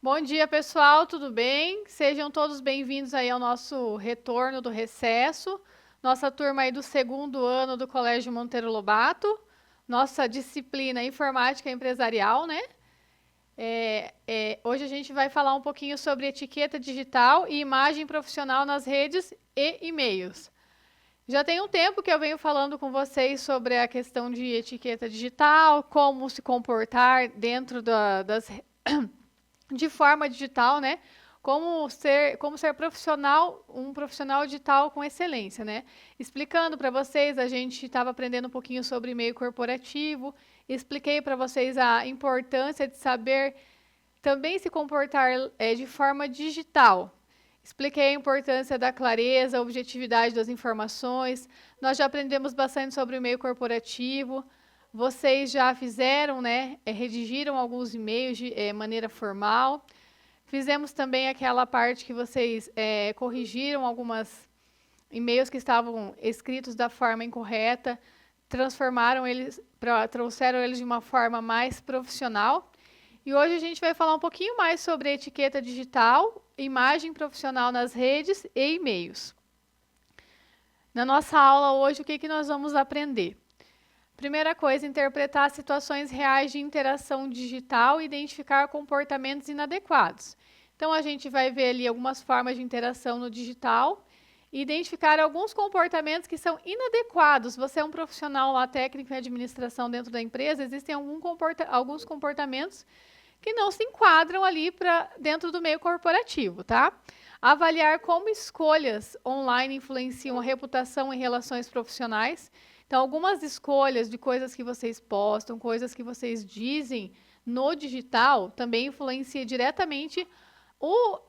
Bom dia, pessoal, tudo bem? Sejam todos bem-vindos aí ao nosso retorno do recesso. Nossa turma aí do segundo ano do Colégio Monteiro Lobato. Nossa disciplina Informática Empresarial, né? Hoje a gente vai falar um pouquinho sobre etiqueta digital e imagem profissional nas redes e e-mails. Já tem um tempo que eu venho falando com vocês sobre a questão de etiqueta digital, como se comportar dentro de forma digital, né? Como ser profissional, um profissional digital com excelência, né? Explicando para vocês, a gente estava aprendendo um pouquinho sobre e-mail corporativo, expliquei para vocês a importância de saber também se comportar de forma digital. Expliquei a importância da clareza, a objetividade das informações. Nós já aprendemos bastante sobre o e-mail corporativo. Vocês já fizeram, né? Redigiram alguns e-mails de maneira formal. Fizemos também aquela parte que vocês corrigiram algumas e-mails que estavam escritos da forma incorreta, trouxeram eles de uma forma mais profissional. E hoje a gente vai falar um pouquinho mais sobre etiqueta digital, imagem profissional nas redes e e-mails. Na nossa aula hoje, o que nós vamos aprender? Primeira coisa, interpretar situações reais de interação digital e identificar comportamentos inadequados. Então, a gente vai ver ali algumas formas de interação no digital e identificar alguns comportamentos que são inadequados. Você é um profissional lá, técnico em administração dentro da empresa, existem alguns comportamentos que não se enquadram ali dentro do meio corporativo, tá? Avaliar como escolhas online influenciam a reputação em relações profissionais. Então, algumas escolhas de coisas que vocês postam, coisas que vocês dizem no digital, também influencia diretamente o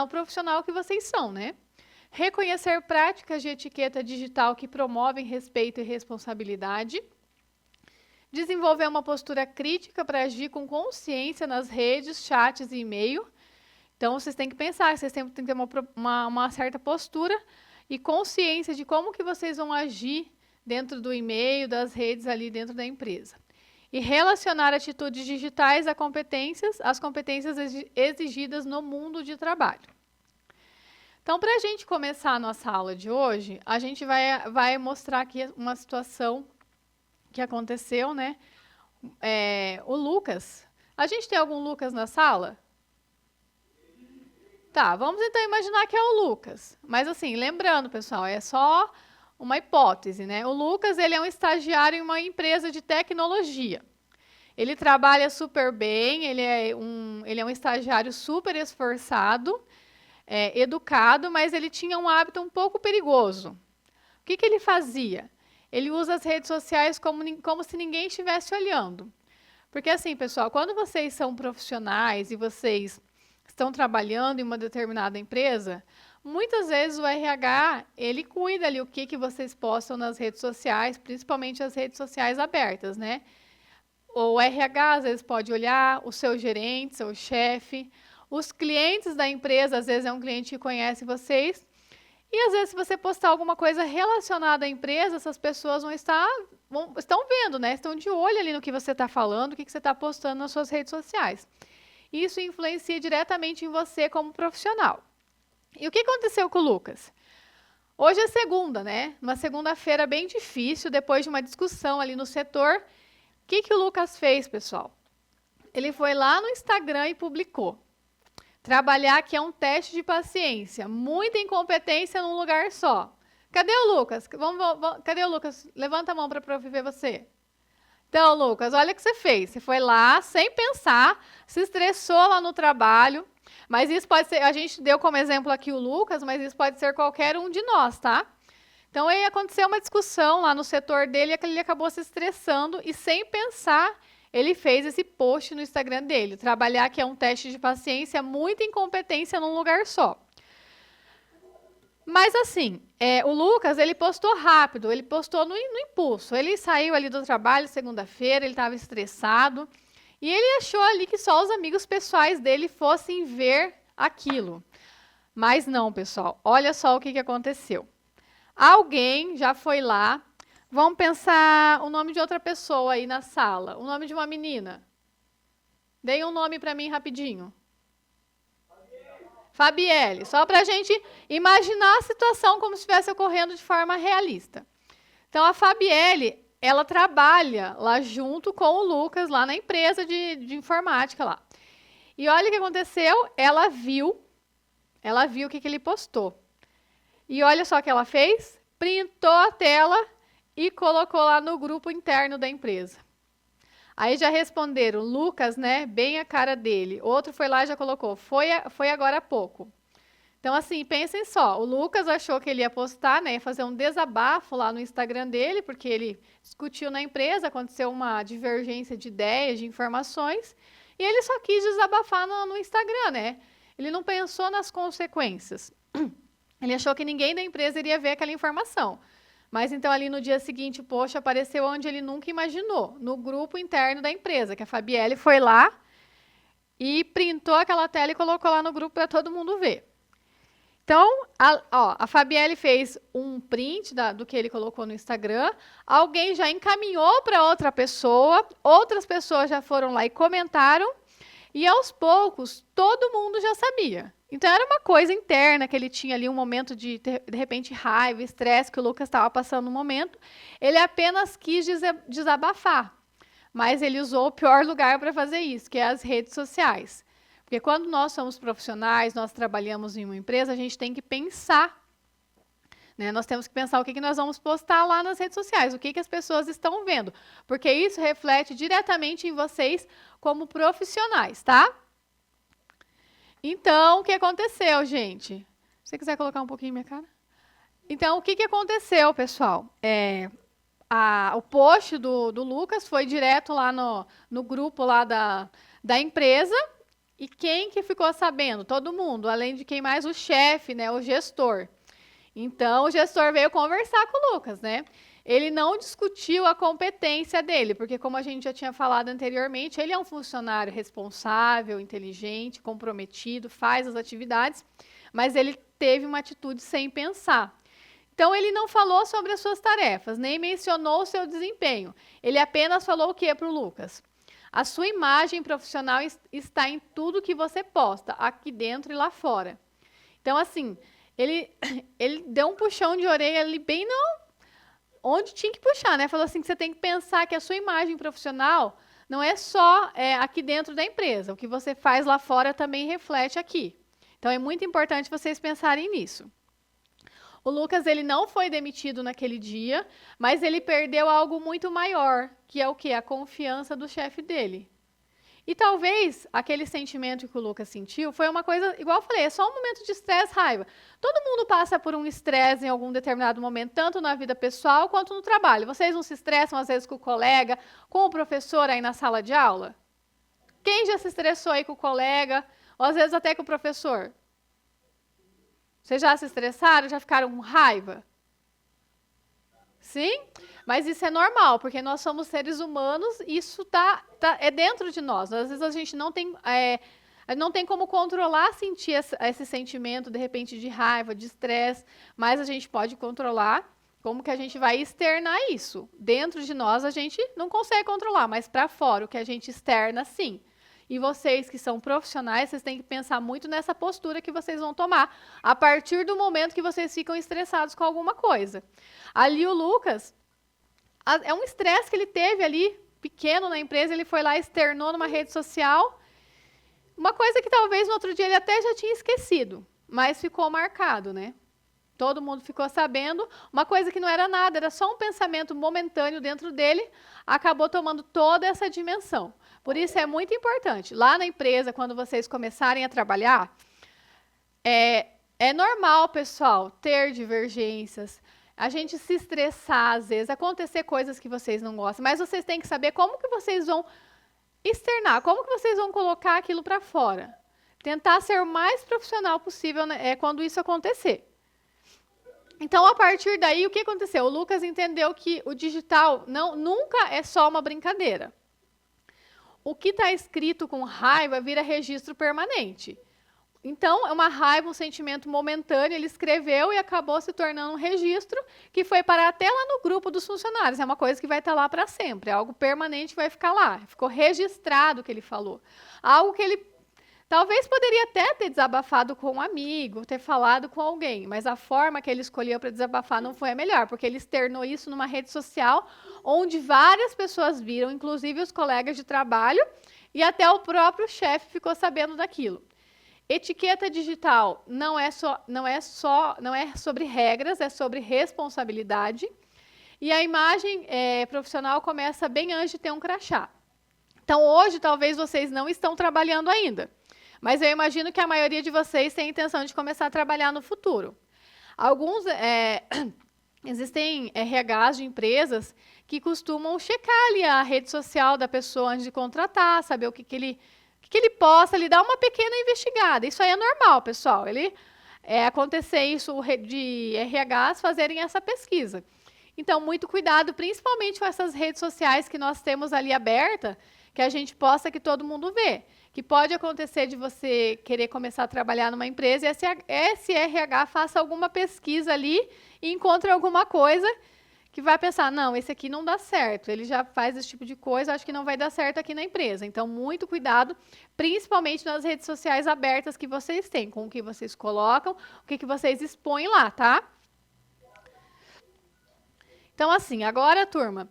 profissional que vocês são, né? Reconhecer práticas de etiqueta digital que promovem respeito e responsabilidade. Desenvolver uma postura crítica para agir com consciência nas redes, chats e e-mail. Então, vocês têm que pensar, vocês têm que ter uma certa postura e consciência de como que vocês vão agir dentro do e-mail, das redes ali dentro da empresa. E relacionar atitudes digitais às competências exigidas no mundo de trabalho. Então, para a gente começar a nossa aula de hoje, a gente vai mostrar aqui uma situação que aconteceu, né? O Lucas. A gente tem algum Lucas na sala? Tá, vamos então imaginar que é o Lucas. Mas assim, lembrando, pessoal, é só uma hipótese, né? O Lucas, ele é um estagiário em uma empresa de tecnologia. Ele trabalha super bem, ele é um estagiário super esforçado, educado, mas ele tinha um hábito um pouco perigoso. O que ele fazia? Ele usa as redes sociais como se ninguém estivesse olhando. Porque assim, pessoal, quando vocês são profissionais e vocês estão trabalhando em uma determinada empresa, muitas vezes o RH, ele cuida ali o que vocês postam nas redes sociais, principalmente as redes sociais abertas, né? O RH, às vezes, pode olhar, o seu gerente, seu chefe, os clientes da empresa, às vezes é um cliente que conhece vocês, e às vezes, se você postar alguma coisa relacionada à empresa, essas pessoas estão vendo, né? Estão de olho ali no que você está falando, o que você está postando nas suas redes sociais. Isso influencia diretamente em você como profissional. E o que aconteceu com o Lucas? Hoje é segunda, né? Uma segunda-feira bem difícil, depois de uma discussão ali no setor. O que o Lucas fez, pessoal? Ele foi lá no Instagram e publicou. Trabalhar que é um teste de paciência, muita incompetência num lugar só. Cadê o Lucas? Cadê o Lucas? Levanta a mão para eu ver você. Então, Lucas, olha o que você fez. Você foi lá sem pensar, se estressou lá no trabalho. Mas isso pode ser, a gente deu como exemplo aqui o Lucas, mas isso pode ser qualquer um de nós, tá? Então, aí aconteceu uma discussão lá no setor dele e ele acabou se estressando e sem pensar, ele fez esse post no Instagram dele. Trabalhar que é um teste de paciência, muita incompetência num lugar só. Mas assim, o Lucas, ele postou rápido, ele postou no impulso. Ele saiu ali do trabalho segunda-feira, ele estava estressado. E ele achou ali que só os amigos pessoais dele fossem ver aquilo. Mas não, pessoal. Olha só o que aconteceu. Alguém já foi lá. Vamos pensar o nome de outra pessoa aí na sala. O nome de uma menina. Deem um nome para mim rapidinho. Fabielle, só para a gente imaginar a situação como se estivesse ocorrendo de forma realista. Então, a Fabielle, ela trabalha lá junto com o Lucas, lá na empresa de informática lá. E olha o que aconteceu, ela viu o que ele postou. E olha só o que ela fez, printou a tela e colocou lá no grupo interno da empresa. Aí já responderam, Lucas, né, bem a cara dele. Outro foi lá e já colocou, foi agora há pouco. Então, assim, pensem só, o Lucas achou que ele ia postar, né, ia fazer um desabafo lá no Instagram dele, porque ele discutiu na empresa, aconteceu uma divergência de ideias, de informações, e ele só quis desabafar no Instagram, né? Ele não pensou nas consequências. Ele achou que ninguém da empresa iria ver aquela informação. Mas então ali no dia seguinte o post apareceu onde ele nunca imaginou, no grupo interno da empresa, que a Fabielle foi lá e printou aquela tela e colocou lá no grupo para todo mundo ver. Então, a Fabielle fez um print do que ele colocou no Instagram, alguém já encaminhou para outra pessoa, outras pessoas já foram lá e comentaram, e aos poucos todo mundo já sabia. Então, era uma coisa interna, que ele tinha ali um momento de repente, raiva, estresse, que o Lucas estava passando no momento. Ele apenas quis desabafar, mas ele usou o pior lugar para fazer isso, que é as redes sociais. Porque quando nós somos profissionais, nós trabalhamos em uma empresa, a gente tem que pensar. Né? Nós temos que pensar o que nós vamos postar lá nas redes sociais, o que as pessoas estão vendo. Porque isso reflete diretamente em vocês como profissionais, tá? Então, o que aconteceu, gente? Se você quiser colocar um pouquinho minha cara. Então, o que aconteceu, pessoal? O post do Lucas foi direto lá no grupo lá da empresa. E quem que ficou sabendo? Todo mundo, além de quem mais? O chefe, né? O gestor. Então, o gestor veio conversar com o Lucas, né? Ele não discutiu a competência dele, porque como a gente já tinha falado anteriormente, ele é um funcionário responsável, inteligente, comprometido, faz as atividades, mas ele teve uma atitude sem pensar. Então, ele não falou sobre as suas tarefas, nem mencionou o seu desempenho. Ele apenas falou o que para o Lucas? A sua imagem profissional está em tudo que você posta, aqui dentro e lá fora. Então, assim, ele deu um puxão de orelha ali bem onde tinha que puxar, né? Falou assim que você tem que pensar que a sua imagem profissional não é só aqui dentro da empresa. O que você faz lá fora também reflete aqui. Então, é muito importante vocês pensarem nisso. O Lucas, ele não foi demitido naquele dia, mas ele perdeu algo muito maior, que é o quê? A confiança do chefe dele. E talvez aquele sentimento que o Lucas sentiu foi uma coisa, igual eu falei, é só um momento de estresse, raiva. Todo mundo passa por um estresse em algum determinado momento, tanto na vida pessoal quanto no trabalho. Vocês não se estressam, às vezes, com o colega, com o professor aí na sala de aula? Quem já se estressou aí com o colega, ou às vezes até com o professor? Vocês já se estressaram? Já ficaram com raiva? Sim? Mas isso é normal, porque nós somos seres humanos e isso é dentro de nós. Às vezes a gente não tem como controlar, sentir esse sentimento, de repente, de raiva, de estresse, mas a gente pode controlar como que a gente vai externar isso. Dentro de nós a gente não consegue controlar, mas para fora, o que a gente externa, sim. E vocês que são profissionais, vocês têm que pensar muito nessa postura que vocês vão tomar a partir do momento que vocês ficam estressados com alguma coisa. Ali o Lucas, é um estresse que ele teve ali, pequeno na empresa, ele foi lá e externou numa rede social. Uma coisa que talvez no outro dia ele até já tinha esquecido, mas ficou marcado, né? Todo mundo ficou sabendo. Uma coisa que não era nada, era só um pensamento momentâneo dentro dele, acabou tomando toda essa dimensão. Por isso é muito importante. Lá na empresa, quando vocês começarem a trabalhar, é normal, pessoal, ter divergências, a gente se estressar às vezes, acontecer coisas que vocês não gostam, mas vocês têm que saber como que vocês vão externar, como que vocês vão colocar aquilo para fora. Tentar ser o mais profissional possível, né, quando isso acontecer. Então, a partir daí, o que aconteceu? O Lucas entendeu que o digital nunca é só uma brincadeira. O que está escrito com raiva vira registro permanente. Então, é uma raiva, um sentimento momentâneo, ele escreveu e acabou se tornando um registro que foi parar até lá no grupo dos funcionários. É uma coisa que vai estar lá para sempre, é algo permanente que vai ficar lá. Ficou registrado o que ele falou. Algo que ele Talvez poderia até ter desabafado com um amigo, ter falado com alguém, mas a forma que ele escolheu para desabafar não foi a melhor, porque ele externou isso numa rede social, onde várias pessoas viram, inclusive os colegas de trabalho, e até o próprio chefe ficou sabendo daquilo. Etiqueta digital não é sobre regras, é sobre responsabilidade. E a imagem profissional começa bem antes de ter um crachá. Então, hoje, talvez vocês não estão trabalhando ainda. Mas eu imagino que a maioria de vocês tem a intenção de começar a trabalhar no futuro. Existem RHs de empresas que costumam checar ali a rede social da pessoa antes de contratar, saber o que ele possa, lhe dar uma pequena investigada. Isso aí é normal, pessoal. Acontecer isso de RHs fazerem essa pesquisa. Então, muito cuidado, principalmente com essas redes sociais que nós temos ali aberta, que a gente possa que todo mundo vê. Que pode acontecer de você querer começar a trabalhar numa empresa e esse RH faça alguma pesquisa ali e encontre alguma coisa que vai pensar, não, esse aqui não dá certo, ele já faz esse tipo de coisa, acho que não vai dar certo aqui na empresa. Então, muito cuidado, principalmente nas redes sociais abertas que vocês têm, com o que vocês colocam, o que vocês expõem lá, tá? Então, assim, agora, turma,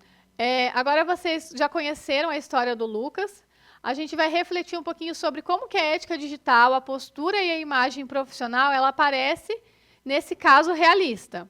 agora vocês já conheceram a história do Lucas. A gente vai refletir um pouquinho sobre como que a ética digital, a postura e a imagem profissional, ela aparece nesse caso realista.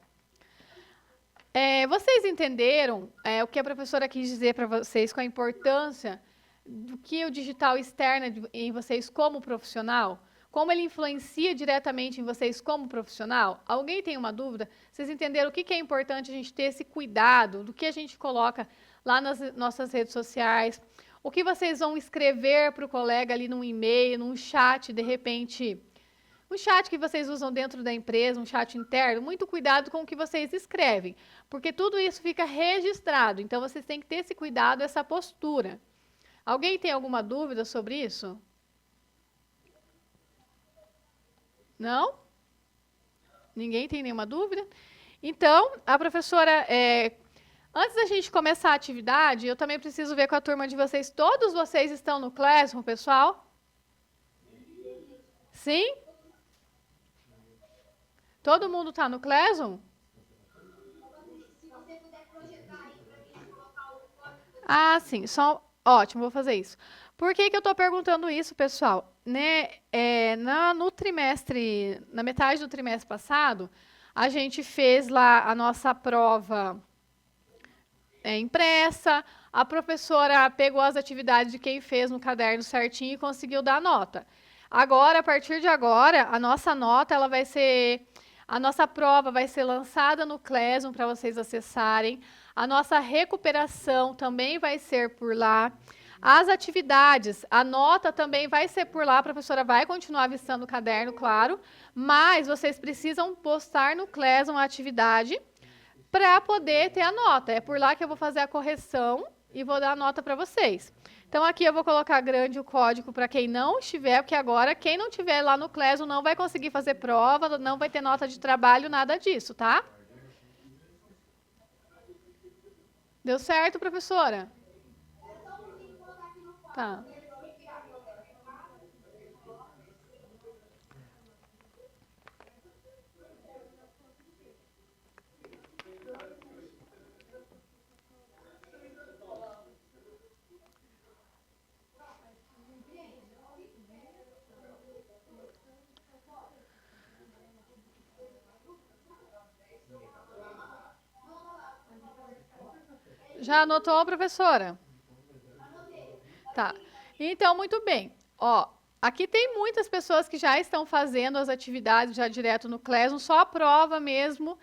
Vocês entenderam o que a professora quis dizer para vocês com a importância do que o digital externa em vocês como profissional? Como ele influencia diretamente em vocês como profissional? Alguém tem uma dúvida? Vocês entenderam o que é importante a gente ter esse cuidado do que a gente coloca lá nas nossas redes sociais? O que vocês vão escrever para o colega ali num e-mail, num chat, de repente, um chat que vocês usam dentro da empresa, um chat interno? Muito cuidado com o que vocês escrevem, porque tudo isso fica registrado. Então, vocês têm que ter esse cuidado, essa postura. Alguém tem alguma dúvida sobre isso? Não? Ninguém tem nenhuma dúvida? Então, a professora, antes da gente começar a atividade, eu também preciso ver com a turma de vocês. Todos vocês estão no Classroom, pessoal? Sim? Todo mundo está no Classroom? Ah, sim. Ótimo, vou fazer isso. Por que eu estou perguntando isso, pessoal? No trimestre, na metade do trimestre passado, a gente fez lá a nossa prova impressa, a professora pegou as atividades de quem fez no caderno certinho e conseguiu dar nota. Agora, a partir de agora, a nossa nota, a nossa prova vai ser lançada no Classroom para vocês acessarem. A nossa recuperação também vai ser por lá. As atividades, a nota também vai ser por lá, a professora vai continuar avistando o caderno, claro, mas vocês precisam postar no Classroom a atividade para poder ter a nota. É por lá que eu vou fazer a correção e vou dar a nota para vocês. Então, aqui eu vou colocar grande o código para quem não estiver, porque agora, quem não estiver lá no Classroom não vai conseguir fazer prova, não vai ter nota de trabalho, nada disso, tá? Deu certo, professora? Tá. Já anotou, professora? Tá. Então, muito bem. Ó, aqui tem muitas pessoas que já estão fazendo as atividades já direto no Classroom, só a prova mesmo,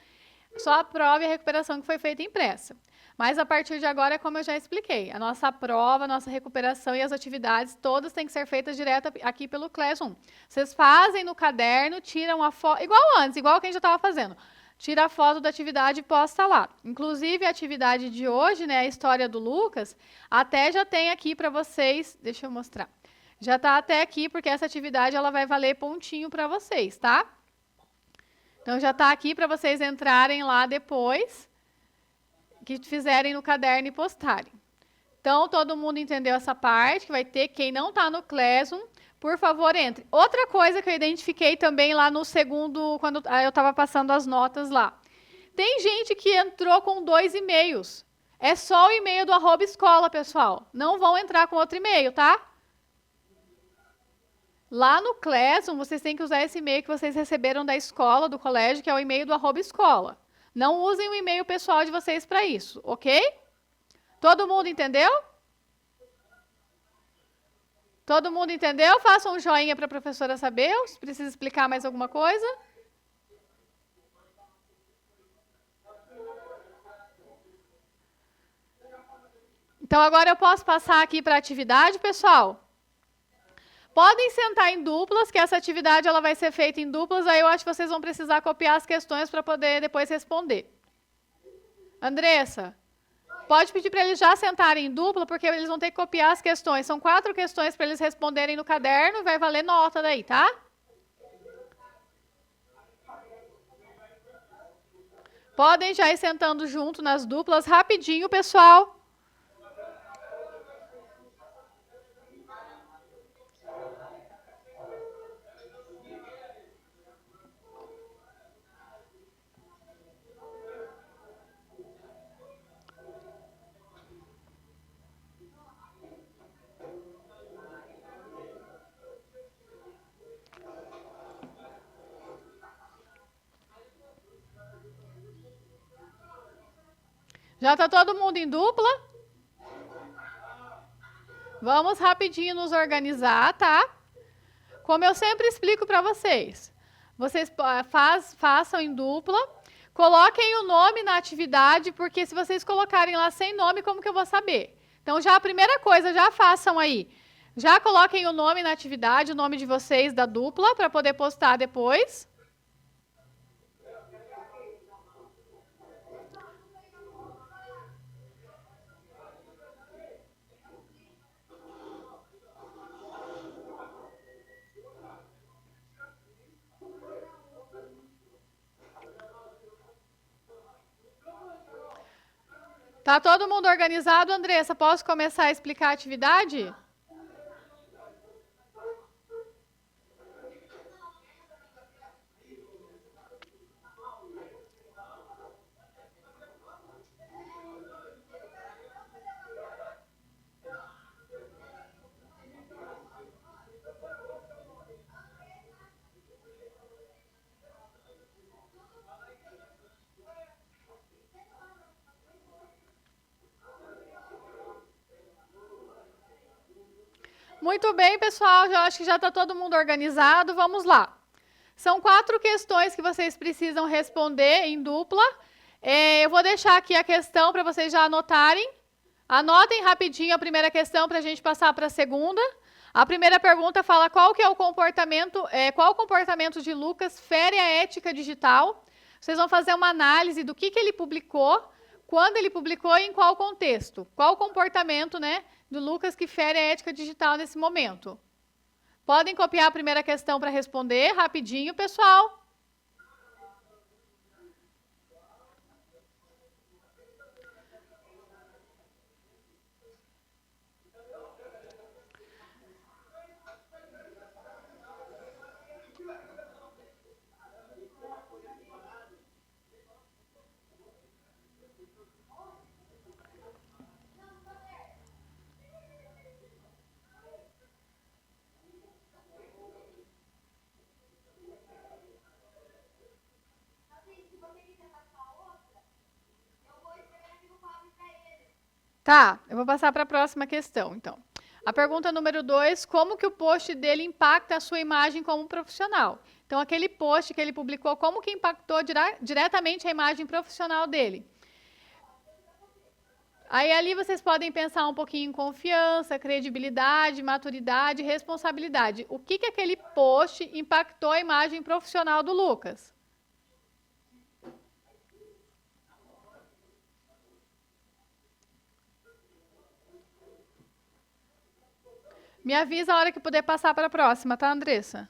só a prova e a recuperação que foi feita impressa. Mas a partir de agora é como eu já expliquei, a nossa prova, a nossa recuperação e as atividades todas têm que ser feitas direto aqui pelo Classroom. Vocês fazem no caderno, tiram a foto, igual antes, igual que a gente já estava fazendo. Tira a foto da atividade e posta lá. Inclusive, a atividade de hoje, né, a história do Lucas, até já tem aqui para vocês. Deixa eu mostrar. Já está até aqui, porque essa atividade ela vai valer pontinho para vocês, tá? Então, já está aqui para vocês entrarem lá depois, que fizerem no caderno e postarem. Então, todo mundo entendeu essa parte, que vai ter quem não está no Classroom, Por favor, entre. Outra coisa que eu identifiquei também lá no segundo, quando eu estava passando as notas lá. Tem gente que entrou com 2 e-mails. É só o e-mail do @escola, pessoal. Não vão entrar com outro e-mail, tá? Lá no Classroom, vocês têm que usar esse e-mail que vocês receberam da escola, do colégio, que é o e-mail do @escola. Não usem o e-mail pessoal de vocês para isso, ok? Todo mundo entendeu? Todo mundo entendeu? Façam um joinha para a professora saber. Se precisa explicar mais alguma coisa. Então, agora eu posso passar aqui para a atividade, pessoal? Podem sentar em duplas, que essa atividade ela vai ser feita em duplas, aí eu acho que vocês vão precisar copiar as questões para poder depois responder. Andressa, pode pedir para eles já sentarem em dupla, porque eles vão ter que copiar as questões. São 4 questões para eles responderem no caderno, vai valer nota daí, tá? Podem já ir sentando junto nas duplas, rapidinho, pessoal. Já está todo mundo em dupla? Vamos rapidinho nos organizar, tá? Como eu sempre explico para vocês. Vocês façam em dupla. Coloquem o nome na atividade, porque se vocês colocarem lá sem nome, como que eu vou saber? Então, já a primeira coisa, já façam aí. Já coloquem o nome na atividade, o nome de vocês da dupla, para poder postar depois. Tá todo mundo organizado, Andressa? Posso começar a explicar a atividade? Muito bem, pessoal. Eu acho que já está todo mundo organizado. Vamos lá. São 4 questões que vocês precisam responder em dupla. Eu vou deixar aqui a questão para vocês já anotarem. Anotem rapidinho a primeira questão para a gente passar para a segunda. A primeira pergunta fala qual o comportamento de Lucas fere a ética digital. Vocês vão fazer uma análise do que ele publicou, quando ele publicou e em qual contexto. Qual o comportamento, né, do Lucas que fere a ética digital nesse momento. Podem copiar a primeira questão para responder rapidinho, pessoal. Tá, eu vou passar para a próxima questão, então. A pergunta número 2, como que o post dele impacta a sua imagem como profissional? Então, aquele post que ele publicou, como que impactou diretamente a imagem profissional dele? Aí, ali, vocês podem pensar um pouquinho em confiança, credibilidade, maturidade, responsabilidade. O que aquele post impactou a imagem profissional do Lucas? Me avisa a hora que puder passar para a próxima, tá, Andressa?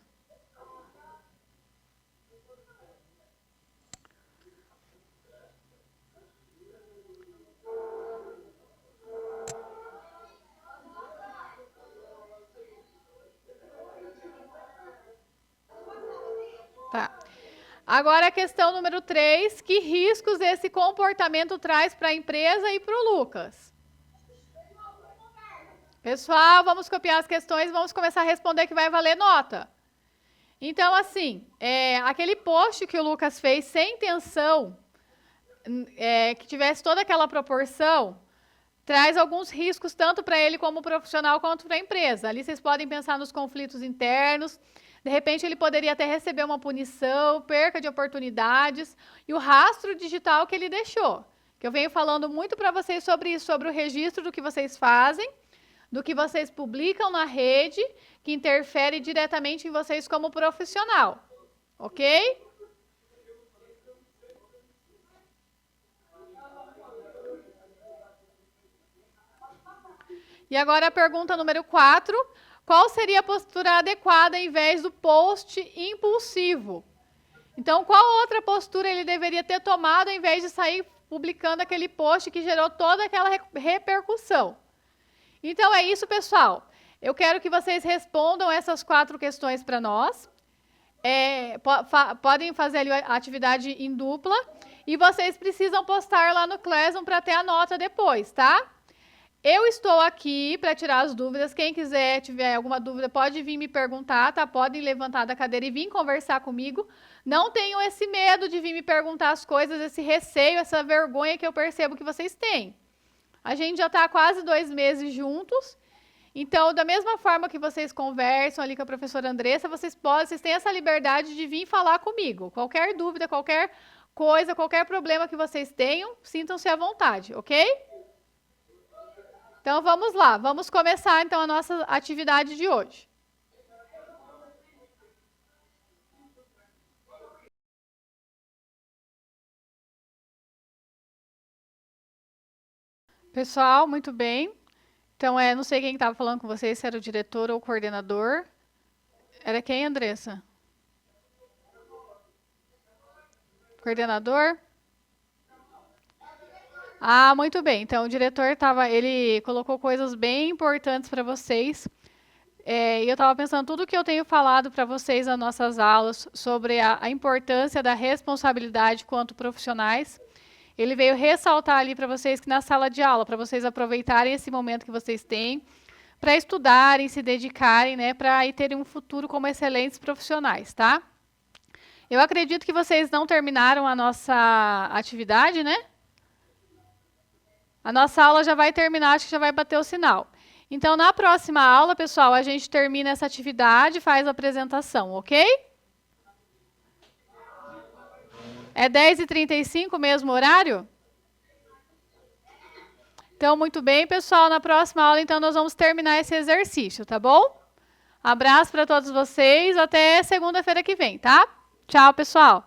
Tá. Agora a questão número 3, que riscos esse comportamento traz para a empresa e para o Lucas? Pessoal, vamos copiar as questões, vamos começar a responder que vai valer nota. Então, assim, aquele post que o Lucas fez sem intenção, que tivesse toda aquela proporção, traz alguns riscos tanto para ele como profissional quanto para a empresa. Ali vocês podem pensar nos conflitos internos. De repente, ele poderia até receber uma punição, perca de oportunidades e o rastro digital que ele deixou. Que eu venho falando muito para vocês sobre isso, sobre o registro do que vocês fazem, do que vocês publicam na rede, que interfere diretamente em vocês como profissional. Ok? E agora a pergunta número 4. Qual seria a postura adequada em vez do post impulsivo? Então, qual outra postura ele deveria ter tomado em vez de sair publicando aquele post que gerou toda aquela repercussão? Então, é isso, pessoal. Eu quero que vocês respondam essas 4 questões para nós. Podem fazer ali a atividade em dupla. E vocês precisam postar lá no Classroom para ter a nota depois, tá? Eu estou aqui para tirar as dúvidas. Quem quiser, tiver alguma dúvida, pode vir me perguntar, tá? Podem levantar da cadeira e vir conversar comigo. Não tenham esse medo de vir me perguntar as coisas, esse receio, essa vergonha que eu percebo que vocês têm. A gente já está há quase 2 meses juntos. Então, da mesma forma que vocês conversam ali com a professora Andressa, vocês têm essa liberdade de vir falar comigo. Qualquer dúvida, qualquer coisa, qualquer problema que vocês tenham, sintam-se à vontade, ok? Então, vamos lá. Vamos começar, então, a nossa atividade de hoje. Pessoal, muito bem. Então, não sei quem estava falando com vocês, se era o diretor ou o coordenador. Era quem, Andressa? Coordenador? Ah, muito bem. Então, o diretor ele colocou coisas bem importantes para vocês. E eu estava pensando tudo que eu tenho falado para vocês nas nossas aulas sobre a importância da responsabilidade quanto profissionais. Ele veio ressaltar ali para vocês que na sala de aula, para vocês aproveitarem esse momento que vocês têm, para estudarem, se dedicarem, né, para aí terem um futuro como excelentes profissionais, tá? Eu acredito que vocês não terminaram a nossa atividade, né? A nossa aula já vai terminar, acho que já vai bater o sinal. Então, na próxima aula, pessoal, a gente termina essa atividade e faz a apresentação, ok? É 10h35 o mesmo horário? Então, muito bem, pessoal. Na próxima aula, então, nós vamos terminar esse exercício, tá bom? Abraço para todos vocês. Até segunda-feira que vem, tá? Tchau, pessoal.